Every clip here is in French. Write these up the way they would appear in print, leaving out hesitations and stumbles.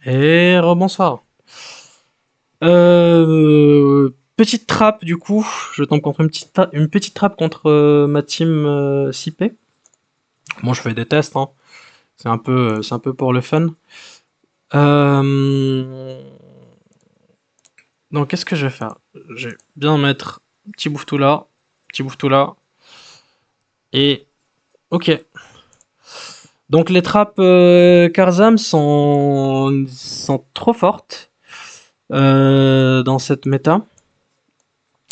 Et rebonsoir. Petite trappe du coup, je tombe contre une petite trappe contre ma team CP. Moi je fais des tests, hein. C'est un peu pour le fun. Euh, donc qu'est-ce que je vais faire? Je vais bien mettre petit bouffetou là, et ok. Donc les trappes Karzam sont trop fortes dans cette méta.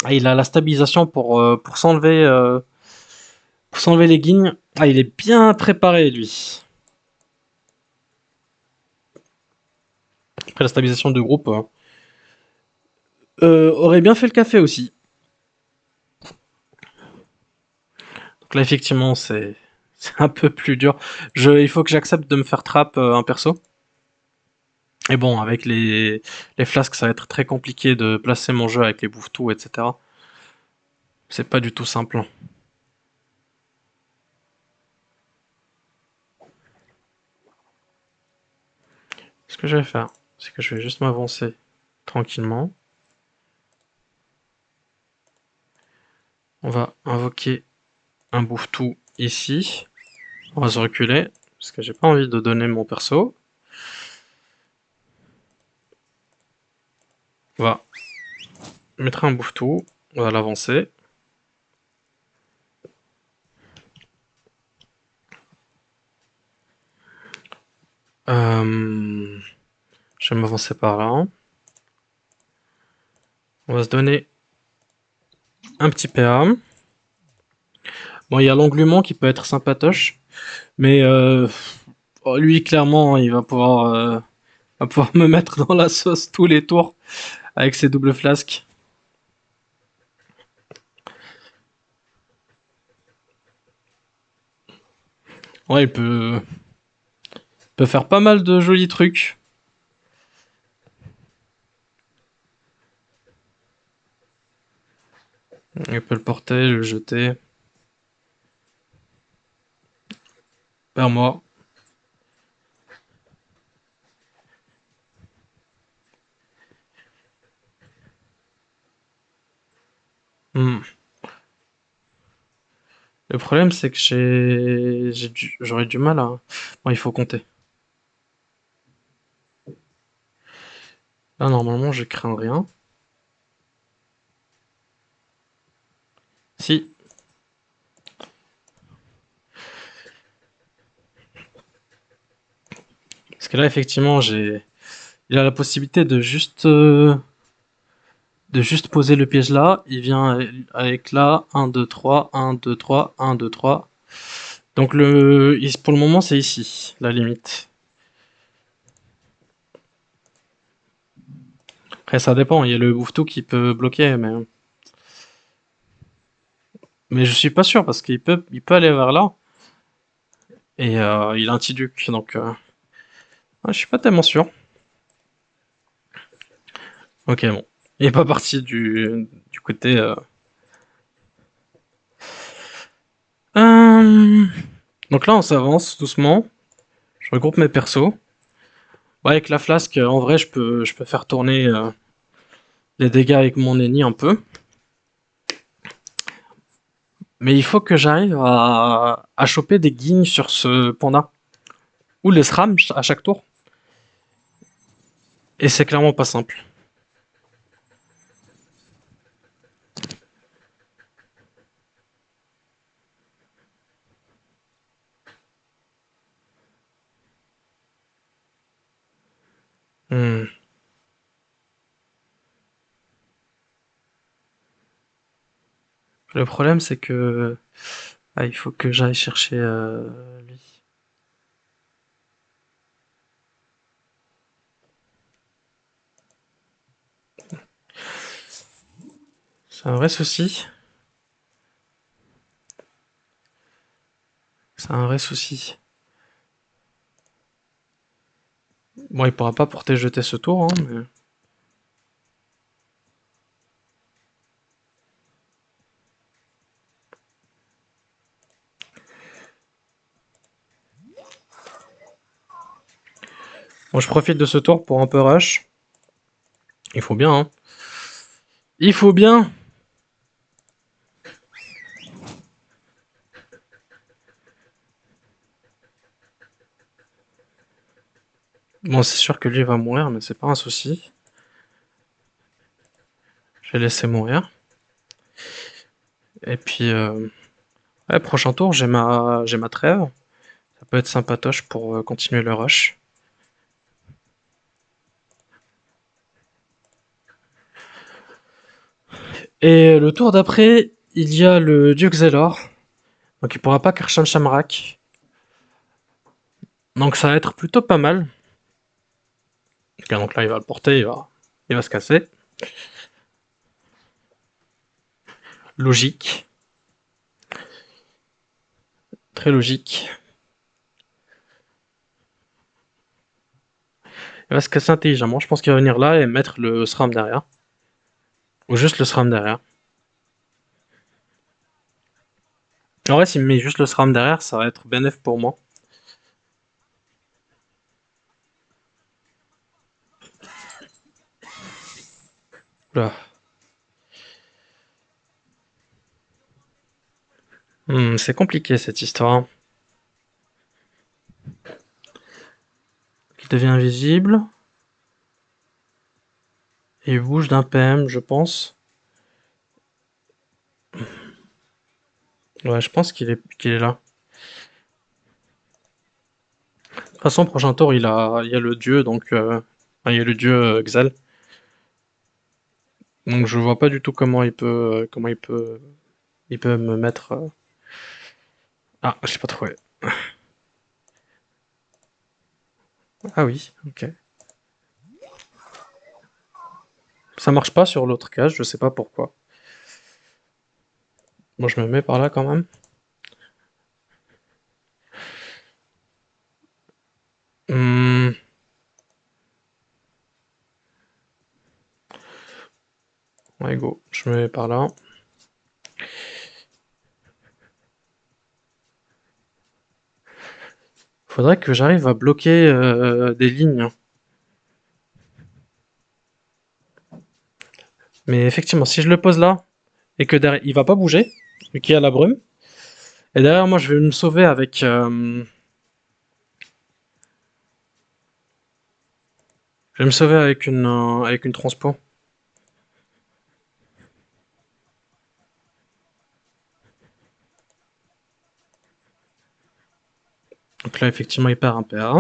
Ah, il a la stabilisation pour s'enlever les guignes. Ah, il est bien préparé, lui. Après, la stabilisation de groupe aurait bien fait le café aussi. Donc là, effectivement, c'est un peu plus dur. Il faut que j'accepte de me faire trap un perso. Et bon, avec les flasques, ça va être très compliqué de placer mon jeu avec les bouffetous, etc. C'est pas du tout simple. Ce que je vais faire, c'est que je vais juste m'avancer tranquillement. On va invoquer un bouffetou ici. On va se reculer, parce que j'ai pas envie de donner mon perso. On va mettre un bouffetou, on va l'avancer. Euh, je vais m'avancer par là. On va se donner un petit PA. Bon, il y a l'englument qui peut être sympatoche, mais lui, clairement, va pouvoir me mettre dans la sauce tous les tours avec ses doubles flasques. Ouais, peut faire pas mal de jolis trucs. Il peut le porter, le jeter vers moi. Hmm. Le problème, c'est que j'aurais du mal à. Bon, il faut compter. Là, normalement, je crains rien. Si. Parce que là, effectivement, il a la possibilité de juste poser le piège là. Il vient avec là, un 2 3 1 2 3 1 2 3. Donc, pour le moment, c'est ici, la limite. Après, ça dépend. Il y a le bouffetou qui peut bloquer, mais je suis pas sûr parce il peut aller vers là. Et il a un Tiduc. Donc, je suis pas tellement sûr. Ok, bon. Il est pas parti du côté. Euh, Donc là, on s'avance doucement. Je regroupe mes persos. Ouais, avec la flasque, en vrai, je peux faire tourner les dégâts avec mon ennemi un peu. Mais il faut que j'arrive à choper des guignes sur ce panda. Ou les SRAM à chaque tour. Et c'est clairement pas simple. Hmm. Le problème, c'est que il faut que j'aille chercher lui. C'est un vrai souci. C'est un vrai souci. Bon, il pourra pas porter jeter ce tour, hein, mais... Bon, je profite de ce tour pour un peu rush. Il faut bien, hein. Il faut bien. Bon, c'est sûr que lui va mourir, mais c'est pas un souci. Je vais laisser mourir. Et puis, ouais, prochain tour, j'ai ma trêve. Ça peut être sympatoche pour continuer le rush. Et le tour d'après, il y a le dieu Xelor. Donc il pourra pas Karcham Shamrak. Donc ça va être plutôt pas mal. Ok, donc là il va le porter, il va se casser. Logique. Très logique. Il va se casser intelligemment. Je pense qu'il va venir là et mettre le SRAM derrière. Ou juste le SRAM derrière. En vrai, s'il me met juste le SRAM derrière, ça va être bénéf pour moi. Là. C'est compliqué cette histoire. Il devient invisible. Et il bouge d'un PM, je pense. Ouais, je pense qu'il est là. De toute façon, prochain tour, il y a le dieu, donc il y a le dieu Xal. Donc je vois pas du tout il peut me mettre. Ah, je sais pas trouvé. Ah oui, ok. Ça marche pas sur l'autre cage, je sais pas pourquoi. Bon, je me mets par là quand même. Hmm. Ouais, go. Je me mets par là. Faudrait que j'arrive à bloquer des lignes. Mais effectivement, si je le pose là et que derrière, il va pas bouger, vu qu'il y a la brume. Et derrière moi, je vais me sauver avec. Je vais me sauver avec une transpo. Donc là, effectivement, il perd un PA.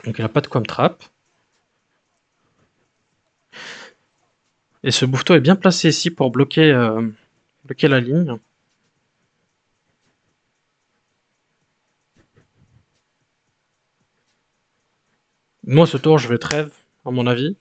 Donc il a pas de quoi me trap. Et ce bouffeto est bien placé ici pour bloquer la ligne. Moi, ce tour, je vais trêve, à mon avis.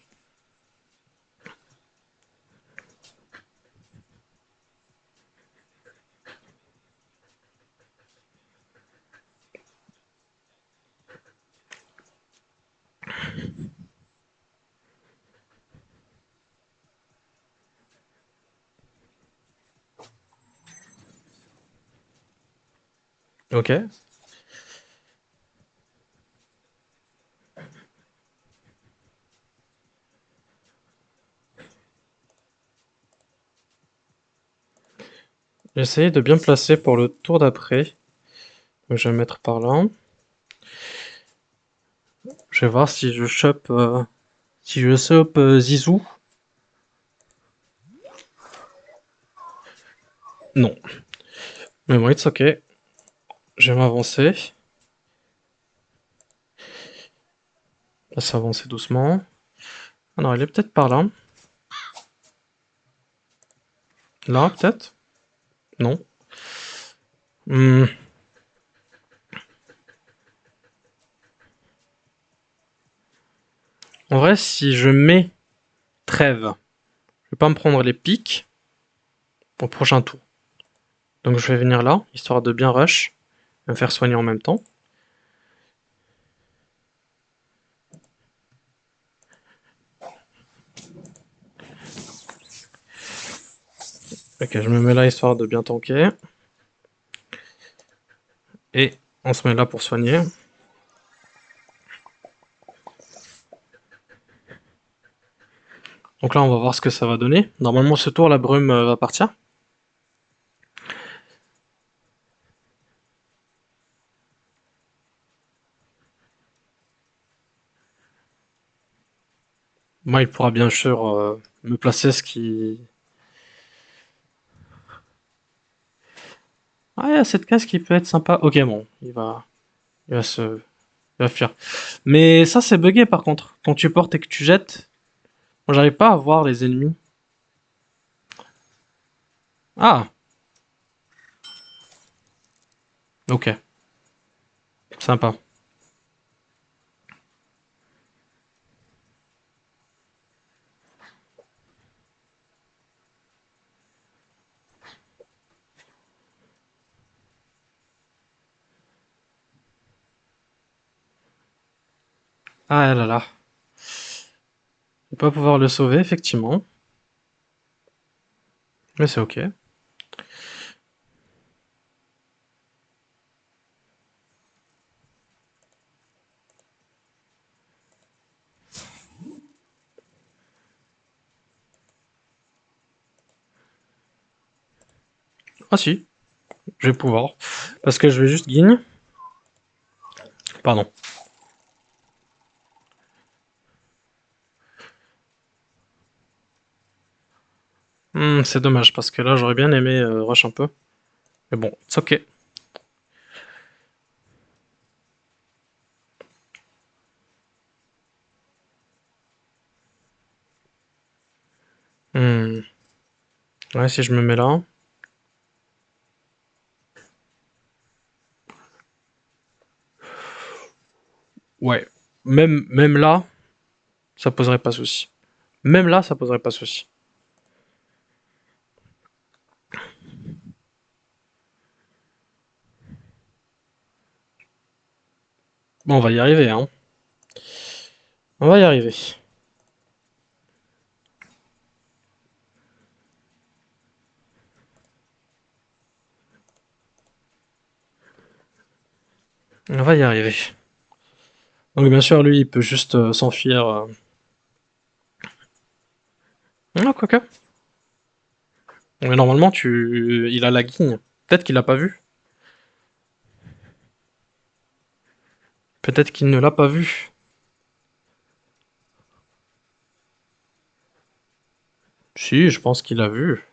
Ok. J'ai essayé de bien placer pour le tour d'après. Donc je vais me mettre par là. Je vais voir si je chope Zizou. Non. Mais bon, it's ok. Je vais m'avancer. Là, s'avancer doucement. Ah non, elle est peut-être par là. Là, peut-être. Non. Hmm. En vrai, si je mets trêve, je vais pas me prendre les pics au prochain tour. Donc je vais venir là, histoire de bien rush, me faire soigner en même temps. Ok, je me mets là histoire de bien tanker. Et on se met là pour soigner. Donc là, on va voir ce que ça va donner. Normalement, ce tour, la brume va partir. Moi, il pourra bien sûr me placer ce qui... Ah, il y a cette case qui peut être sympa. Ok, bon, il va se... Il va fuir. Mais ça, c'est bugué par contre. Quand tu portes et que tu jettes, moi, j'arrive pas à voir les ennemis. Ah, ok, sympa. Ah là là, je vais pas pouvoir le sauver, effectivement. Mais c'est ok. Ah si, je vais pouvoir. Parce que je vais juste guigne. Pardon. C'est dommage, parce que là, j'aurais bien aimé rush un peu. Mais bon, c'est ok. Hmm. Ouais, si je me mets là. Ouais. Même là, ça poserait pas souci. Même là, ça poserait pas souci. Bon, on va y arriver, hein. On va y arriver. On va y arriver. Donc bien sûr, lui, il peut juste s'enfuir. Ah, quoique. Mais normalement, il a la guigne. Peut-être qu'il l'a pas vu. Peut-être qu'il ne l'a pas vu. Si, je pense qu'il l'a vu.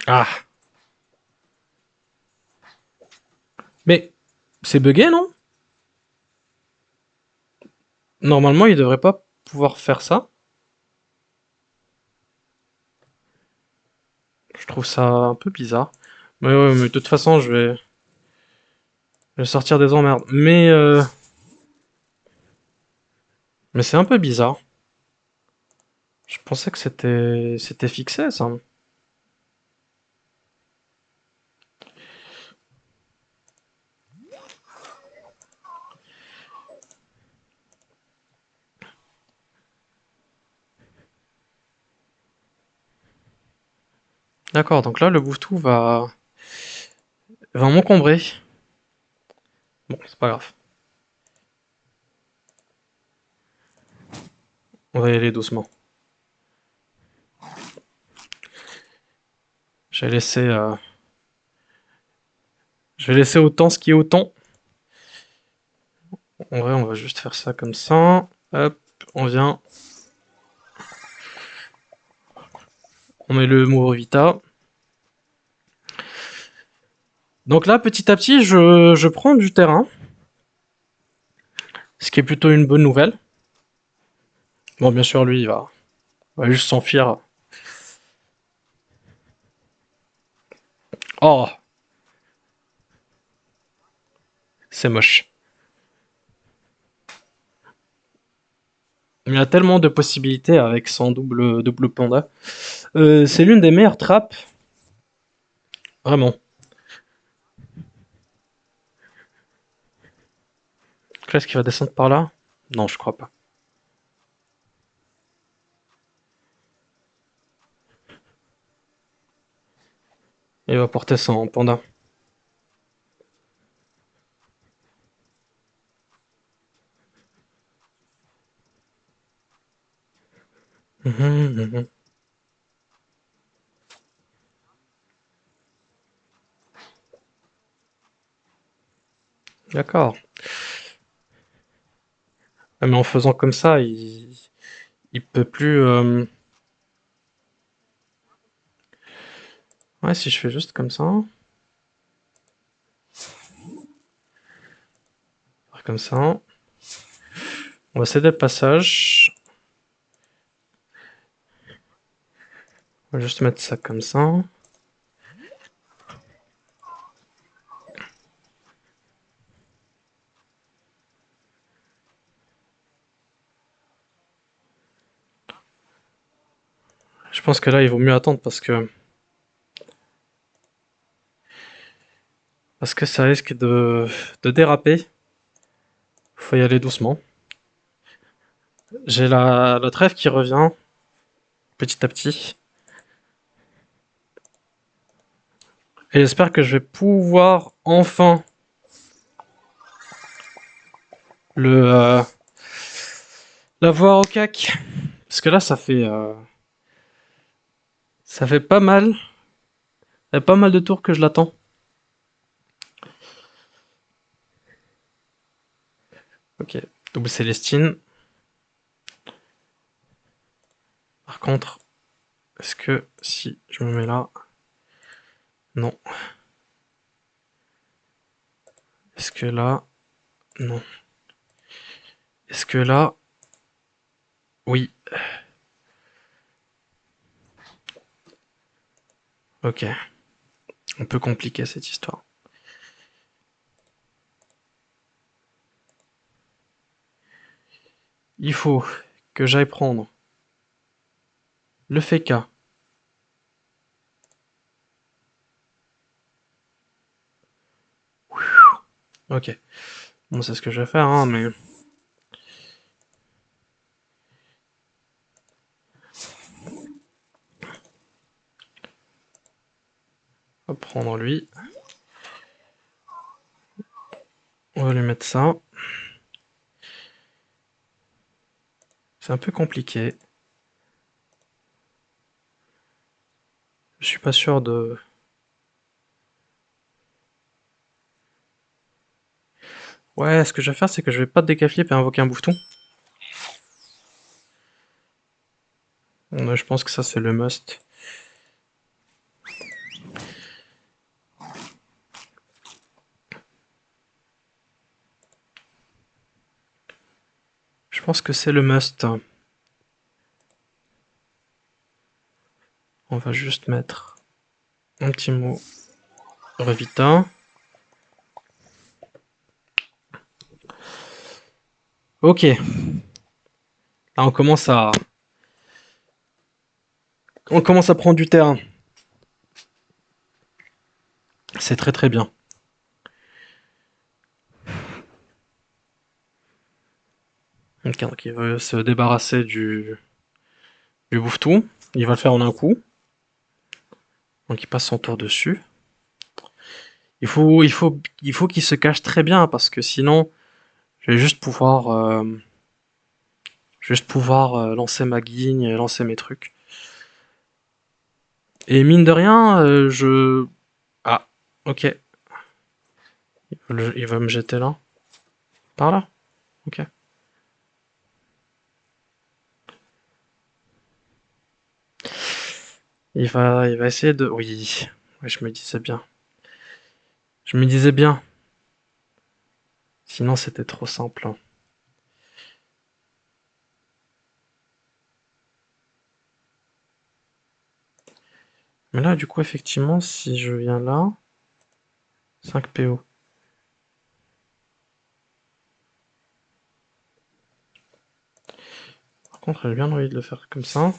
Ah. Mais c'est bugué, non? Normalement, il devrait pas pouvoir faire ça. Je trouve ça un peu bizarre. Mais ouais, mais de toute façon, je vais sortir des emmerdes. Mais c'est un peu bizarre. Je pensais que c'était fixé, ça. D'accord, donc là, le Bouvetou va m'encombrer. Bon, c'est pas grave. On va y aller doucement. Je vais laisser, euh, je vais laisser autant ce qui est autant. En vrai, on va juste faire ça comme ça. Hop, on vient. On met le Mouro Vita. Donc là, petit à petit, je prends du terrain. Ce qui est plutôt une bonne nouvelle. Bon, bien sûr, lui, il va juste s'enfuir. Oh, c'est moche. Il y a tellement de possibilités avec son double panda. C'est l'une des meilleures trappes. Vraiment. Est-ce qu'il va descendre par là? Non, je crois pas. Il va porter son panda. Mhm, mhm. D'accord. Ah, mais en faisant comme ça, il peut plus. Ouais, si je fais juste comme ça, comme ça, on va céder le passage. On va juste mettre ça comme ça. Je pense que là, il vaut mieux attendre parce que ça risque de déraper. Faut y aller doucement. J'ai la trêve qui revient petit à petit. Et j'espère que je vais pouvoir enfin le l'avoir au cac. Parce que là, ça fait pas mal. Il y a pas mal de tours que je l'attends. Ok, double Célestine. Par contre, est-ce que si je me mets là... Non. Est-ce que là... Non. Est-ce que là... Oui. Ok. Un peu compliqué cette histoire. Il faut que j'aille prendre le FK. Ok. Bon, c'est ce que je vais faire, hein, mais... On va prendre lui. On va lui mettre ça. C'est un peu compliqué. Je suis pas sûr de... Ouais, ce que je vais faire, c'est que je vais pas décaflier et invoquer un bouffeton. Je pense que ça, c'est le must. Je pense que c'est le must. On va juste mettre un petit mot Revita. Ok. Là, on commence à prendre du terrain. C'est très très bien. Ok, donc il veut se débarrasser du bouffetou. Il va le faire en un coup. Donc il passe son tour dessus. Il faut qu'il se cache très bien parce que sinon, je vais juste pouvoir lancer ma guigne, lancer mes trucs. Et mine de rien, Ah, ok. Il va me jeter là. Par là. Ok. Il va essayer de... Oui. Ouais, je me disais bien. Je me disais bien. Sinon, c'était trop simple, hein. Mais là, du coup, effectivement, si je viens là, 5 PO. Par contre, j'ai bien envie de le faire comme ça.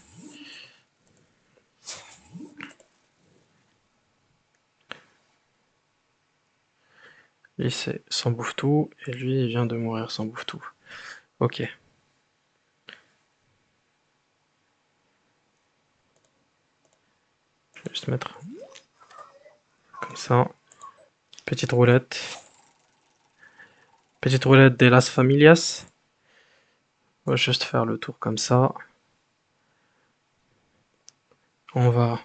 Lui, c'est sans bouffe-tout. Et lui, il vient de mourir sans bouffe-tout. Ok. Je vais juste mettre comme ça. Petite roulette. Petite roulette des Las Familias. On va juste faire le tour comme ça. On va...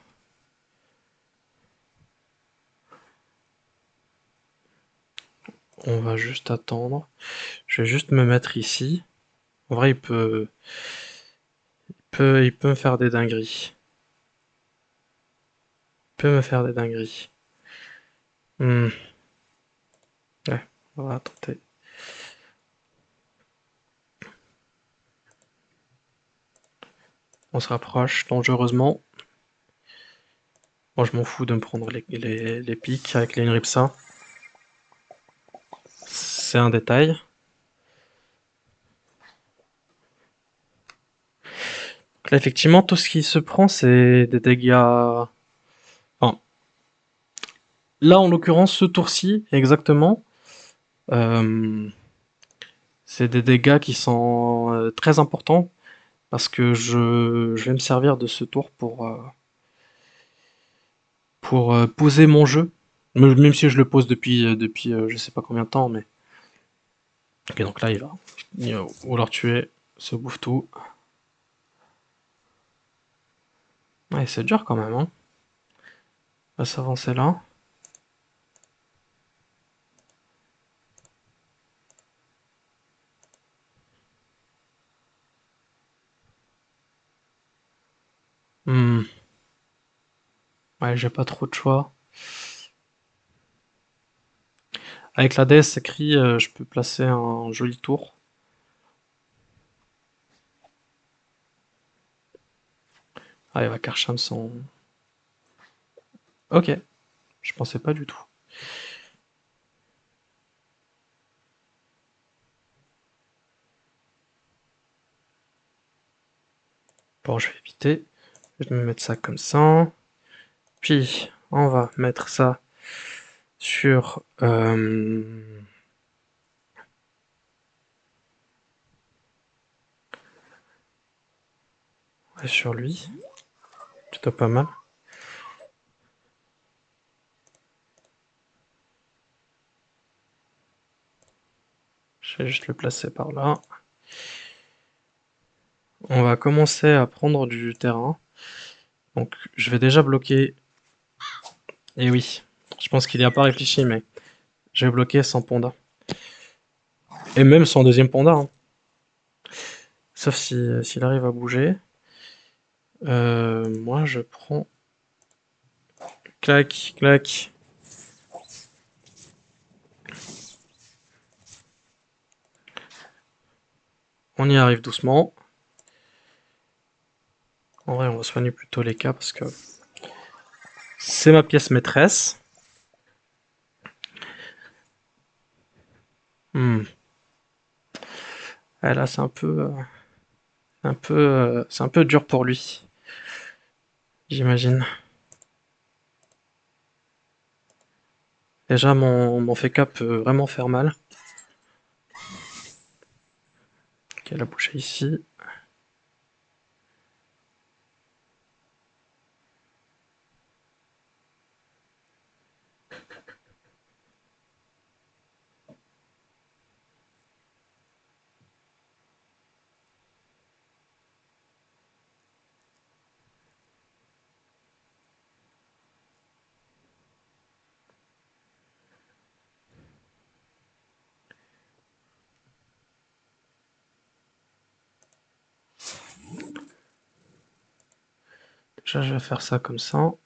On va juste attendre. Je vais juste me mettre ici. En vrai, il peut me faire des dingueries. Il peut me faire des dingueries. Hmm. Ouais, on va tenter. On se rapproche dangereusement. Moi, je m'en fous de me prendre les pics avec les Nripsa. C'est un détail. Donc là, effectivement, tout ce qui se prend, c'est des dégâts. Enfin, là, en l'occurrence, ce tour-ci, exactement, euh, c'est des dégâts qui sont très importants parce que je vais me servir de ce tour pour poser mon jeu. Même si je le pose depuis je sais pas combien de temps, mais. Ok, donc là, il va vouloir tuer ce bouffe-tout. Ouais, c'est dur quand même, hein. On va s'avancer là. Hmm. Ouais, j'ai pas trop de choix. Avec la déesse écrit, je peux placer un joli tour. Ah, il va Karcham son. Ok, je pensais pas du tout. Bon, je vais éviter. Je vais me mettre ça comme ça. Puis, on va mettre ça sur, ouais, sur lui. Plutôt pas mal. Je vais juste le placer par là. On va commencer à prendre du terrain. Donc, je vais déjà bloquer. Et oui, je pense qu'il n'y a pas réfléchi, mais je vais bloquer son panda. Et même son deuxième panda, hein. Sauf s'il arrive à bouger. Moi, je prends. Clac, clac. On y arrive doucement. En vrai, on va soigner plutôt les cas parce que c'est ma pièce maîtresse. Hmm. Ah, là, c'est un peu dur pour lui, j'imagine. Déjà, mon FK peut vraiment faire mal. Ok, la bouche est ici. Déjà, je vais faire ça comme ça. On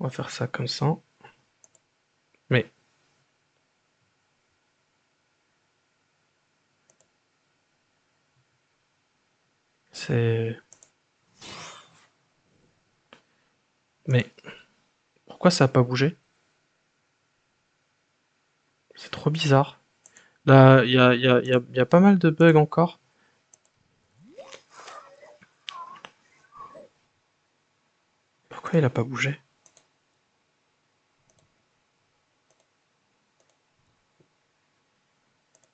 va faire ça comme ça. Mais c'est. Mais pourquoi ça a pas bougé? C'est trop bizarre. Là, il y a pas mal de bugs encore. Pourquoi il a pas bougé?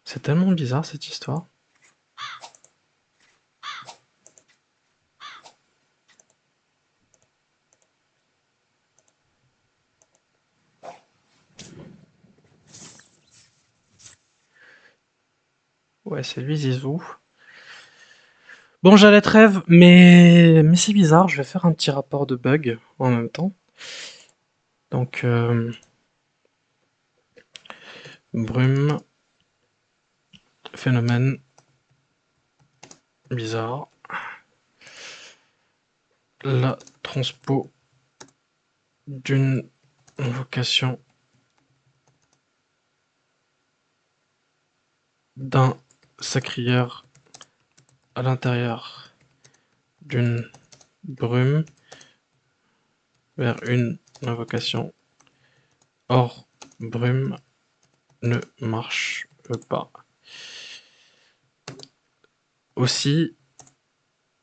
C'est tellement bizarre cette histoire. Ouais, c'est lui Zizou. Bon, j'allais trêve, mais c'est bizarre, je vais faire un petit rapport de bug en même temps. Donc, brume, phénomène bizarre, la transpo d'une invocation d'un sacrieur à l'intérieur d'une brume vers une invocation hors brume ne marche pas. Aussi,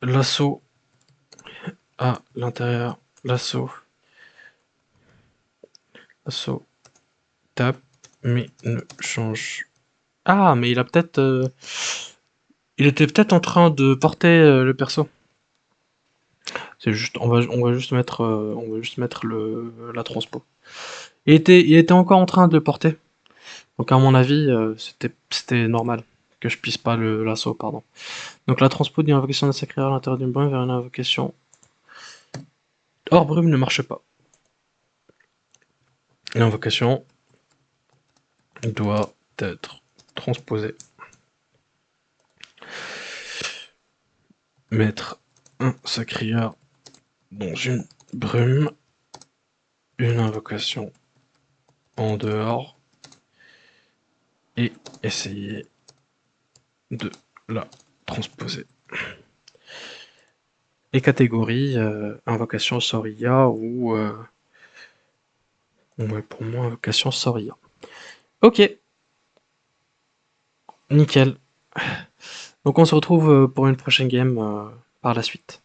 l'assaut à l'intérieur, l'assaut tape, mais ne change. Ah, mais il a peut-être. Il était peut-être en train de porter le perso. C'est juste, on va juste mettre la transpo. Il était encore en train de le porter. Donc à mon avis, c'était normal que je puisse pas l'assaut, pardon. Donc la transpo d'une invocation d'un sacré à l'intérieur d'une brume vers une invocation hors brume ne marche pas. L'invocation doit être transposée. Mettre un sacrieur dans une brume, une invocation en dehors et essayer de la transposer. Les catégories invocation Soria ou ouais, pour moi invocation Soria. Ok, nickel. Donc on se retrouve pour une prochaine game par la suite.